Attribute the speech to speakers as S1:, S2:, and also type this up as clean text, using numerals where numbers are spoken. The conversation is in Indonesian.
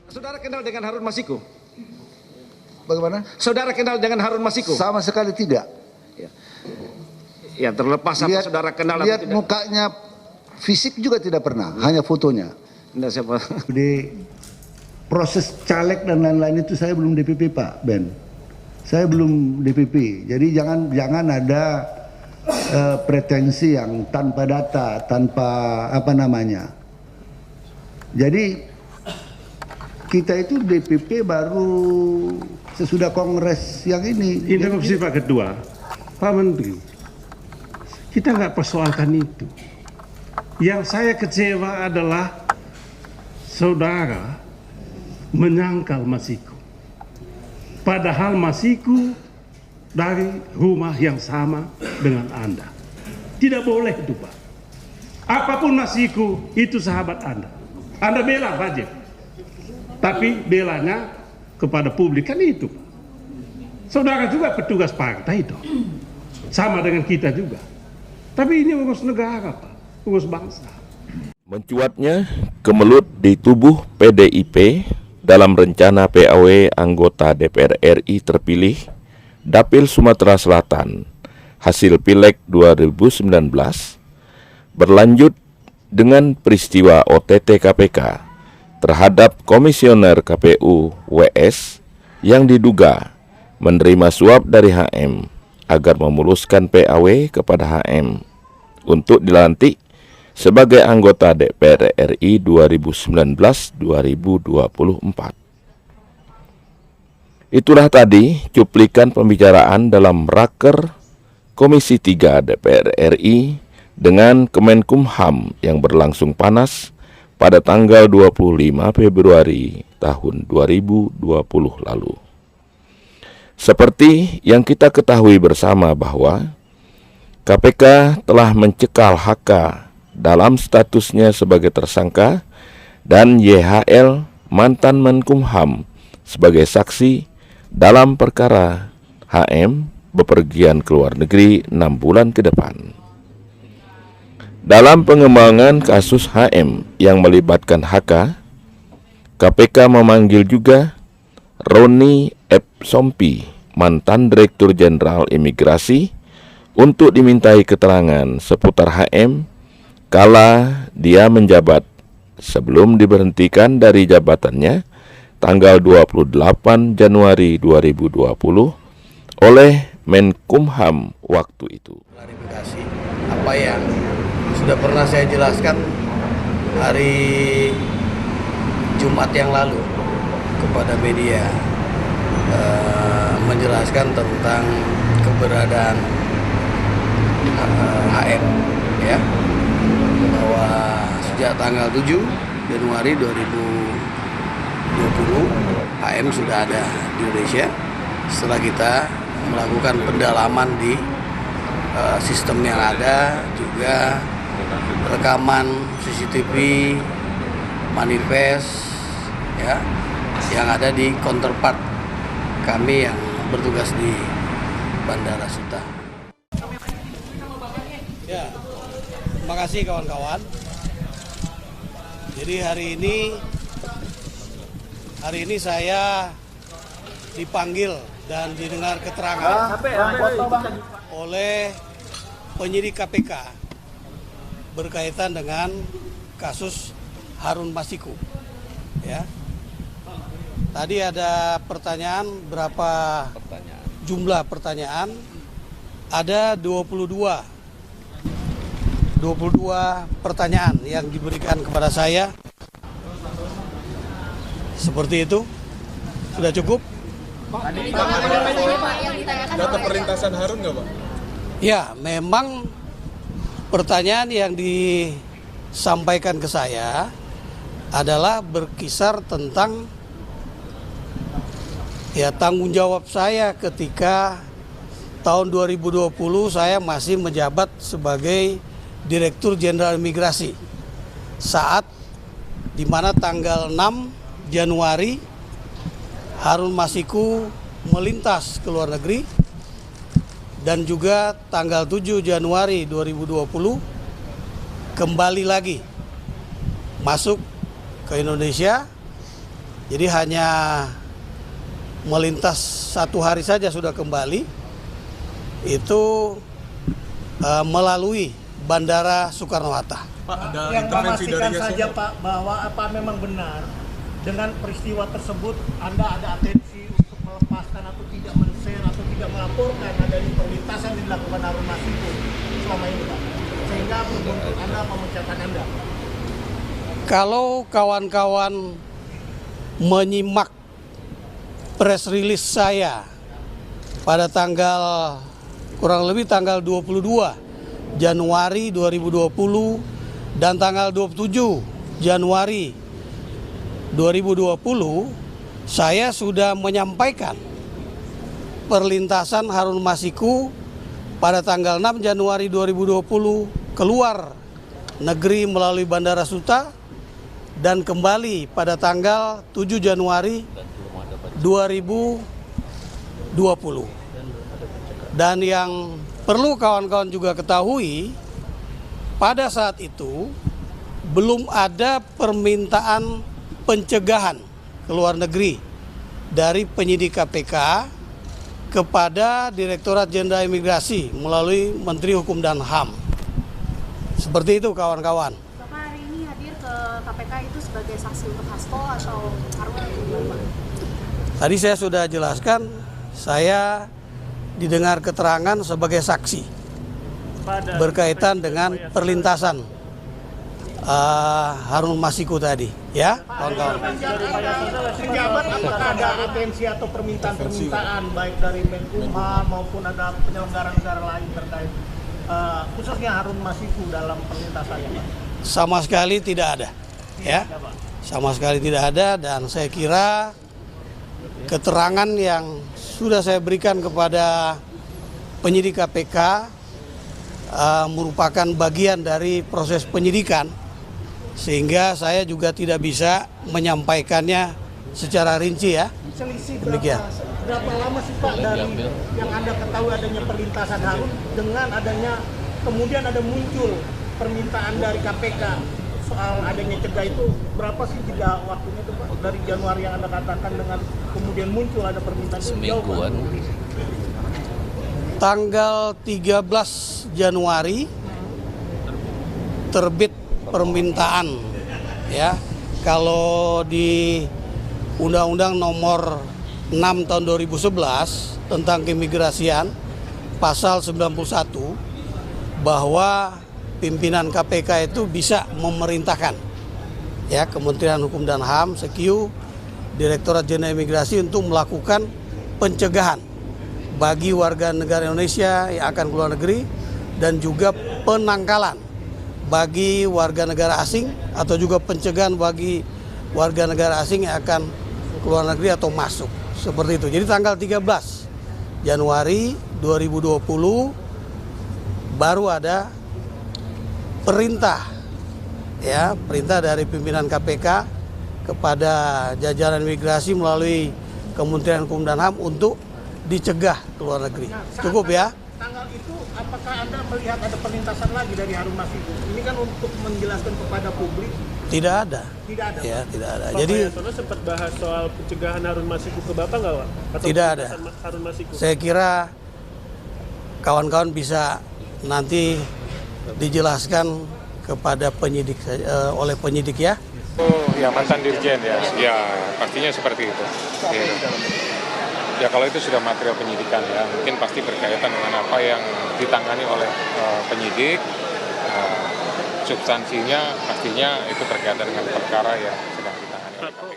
S1: Saudara kenal dengan Harun Masiku?
S2: Bagaimana?
S1: Saudara kenal dengan Harun Masiku?
S2: Sama sekali tidak.
S1: Ya, terlepas apa saudara kenal atau
S2: Lihat
S1: tidak.
S2: mukanya, fisik juga tidak pernah, hanya fotonya.
S1: Tidak siapa.
S2: Di proses caleg dan lain-lain itu saya belum DPP Pak Ben. Saya belum DPP. Jadi jangan ada pretensi yang tanpa data, tanpa apa namanya. Jadi kita itu DPP baru sesudah kongres yang ini.
S3: Interupsi Pak Ketua, Pak Menteri, kita nggak persoalkan itu. Yang saya kecewa adalah saudara menyangkal Masiku. Padahal Masiku dari rumah yang sama dengan Anda. Tidak boleh itu Pak. Apapun Masiku itu sahabat Anda. Anda bela saja. Tapi belanya kepada publik kan itu Pak. Saudara juga petugas partai itu. Sama dengan kita juga. Tapi ini urus negara Pak. Urus bangsa.
S4: Mencuatnya kemelut di tubuh PDIP dalam rencana PAW anggota DPR RI terpilih Dapil Sumatera Selatan hasil Pileg 2019 berlanjut dengan peristiwa OTT KPK terhadap Komisioner KPU WS yang diduga menerima suap dari HM agar memuluskan PAW kepada HM untuk dilantik sebagai anggota DPR RI 2019-2024. Itulah tadi cuplikan pembicaraan dalam Raker Komisi 3 DPR RI dengan Kemenkumham yang berlangsung panas pada tanggal 25 Februari tahun 2020 lalu. Seperti yang kita ketahui bersama bahwa KPK telah mencekal HK dalam statusnya sebagai tersangka dan YHL mantan Menkumham sebagai saksi dalam perkara HM bepergian ke luar negeri 6 bulan ke depan. Dalam pengembangan kasus HM yang melibatkan HK, KPK memanggil juga Roni F. Sompi, mantan Direktur Jenderal Imigrasi, untuk dimintai keterangan seputar HM kala dia menjabat sebelum diberhentikan dari jabatannya tanggal 28 Januari 2020 oleh Menkumham waktu itu.
S5: Klarifikasi apa yang sudah pernah saya jelaskan hari Jumat yang lalu kepada media, menjelaskan tentang keberadaan HM, ya, bahwa sejak tanggal 7 Januari 2020 HM sudah ada di Indonesia setelah kita melakukan pendalaman di sistem yang ada, juga rekaman CCTV, manifest, ya, yang ada di counterpart kami yang bertugas di Bandara Suta. Ya, terima kasih kawan-kawan. Jadi hari ini saya dipanggil dan didengar keterangan oleh penyidik KPK berkaitan dengan kasus Harun Masiku. Ya. Tadi ada pertanyaan, berapa jumlah pertanyaan? Ada 22 pertanyaan yang diberikan kepada saya. Seperti itu. Sudah cukup?
S6: Data perlintasan Harun nggak Pak?
S5: Ya, memang pertanyaan yang disampaikan ke saya adalah berkisar tentang tanggung jawab saya ketika tahun 2020 saya masih menjabat sebagai Direktur Jenderal Imigrasi saat di mana tanggal 6 Januari Harun Masiku melintas ke luar negeri, dan juga tanggal 7 Januari 2020 kembali lagi masuk ke Indonesia Jadi hanya melintas 1 hari saja sudah kembali, itu melalui Bandara Soekarno-Hatta.
S6: Pak, ada
S7: Yang
S6: intervensi dari
S7: memastikan
S6: Yassin?
S7: saja Pak bahwa apa memang benar dengan peristiwa tersebut Anda ada atensi untuk melepaskan atau tidak men-share atau tidak melaporkan adanya perlintasan yang dilakukan Harun Masiku selama ini Pak, sehingga menuntut Anda pemecatan Anda.
S5: Kalau kawan-kawan menyimak press release saya pada tanggal kurang lebih tanggal 22 Januari 2020 dan tanggal 27 Januari 2020, saya sudah menyampaikan perlintasan Harun Masiku pada tanggal 6 Januari 2020 keluar negeri melalui Bandara Suta dan kembali pada tanggal 7 Januari 2020. Dan yang perlu kawan-kawan juga ketahui, pada saat itu belum ada permintaan pencegahan ke luar negeri dari penyidik KPK kepada Direktorat Jenderal Imigrasi melalui Menteri Hukum dan HAM. Seperti itu kawan-kawan.
S8: Bapak hari ini hadir ke KPK itu sebagai saksi untuk Hasto atau Harun atau gimana?
S5: Tadi saya sudah jelaskan, saya didengar keterangan sebagai saksi berkaitan dengan perlintasan Harun Masiku tadi, ya kawan-kawan.
S7: Penjabat apakah ada atensi atau permintaan baik dari Menkumham maupun ada penyelenggara negara lain terkait khususnya Harun Masiku dalam perlintasannya Pak?
S5: Sama sekali tidak ada, ya. Sama sekali tidak ada, dan saya kira keterangan yang sudah saya berikan kepada penyidik KPK merupakan bagian dari proses penyidikan, sehingga saya juga tidak bisa menyampaikannya secara rinci, ya.
S7: Selisih
S5: Demikian.
S7: berapa lama sih Pak dari yang Anda ketahui adanya perlintasan Harun dengan adanya kemudian ada muncul permintaan dari KPK soal adanya cegah itu, berapa sih jeda waktunya itu Pak dari Januari yang Anda katakan dengan kemudian muncul ada permintaan itu?
S9: Semingguan.
S5: Tanggal 13 Januari terbit permintaan, ya. Kalau di Undang-Undang Nomor 6 tahun 2011 tentang keimigrasian pasal 91 bahwa pimpinan KPK itu bisa memerintahkan, ya, Kementerian Hukum dan HAM, Sekyu, Direktorat Jenderal Imigrasi untuk melakukan pencegahan bagi warga negara Indonesia yang akan keluar negeri dan juga penangkalan bagi warga negara asing atau juga pencegahan bagi warga negara asing yang akan keluar negeri atau masuk, seperti itu. Jadi tanggal 13 Januari 2020 baru ada perintah, ya, perintah dari pimpinan KPK kepada jajaran imigrasi melalui Kementerian Hukum dan HAM untuk dicegah ke luar negeri. Cukup, ya.
S7: Tanggal itu apakah Anda melihat ada perlintasan lagi dari Harun Masiku? Ini kan untuk menjelaskan kepada publik.
S5: Tidak ada.
S7: Tidak ada.
S5: Ya, tidak ada.
S10: Pak
S5: Jadi
S10: Yasona sempat bahas soal pencegahan Harun Masiku ke Bapak nggak, Pak? Atau
S5: tidak ada.
S10: Harun Masiku?
S5: Saya kira kawan-kawan bisa nanti dijelaskan kepada penyidik oleh penyidik, ya.
S11: Oh, ya mantan dirjen ya. Ya, pastinya seperti itu. Ya kalau itu sudah material penyidikan ya, mungkin pasti berkaitan dengan apa yang ditangani oleh penyidik. Substansinya pastinya itu berkaitan dengan perkara yang sedang ditangani oleh KPK.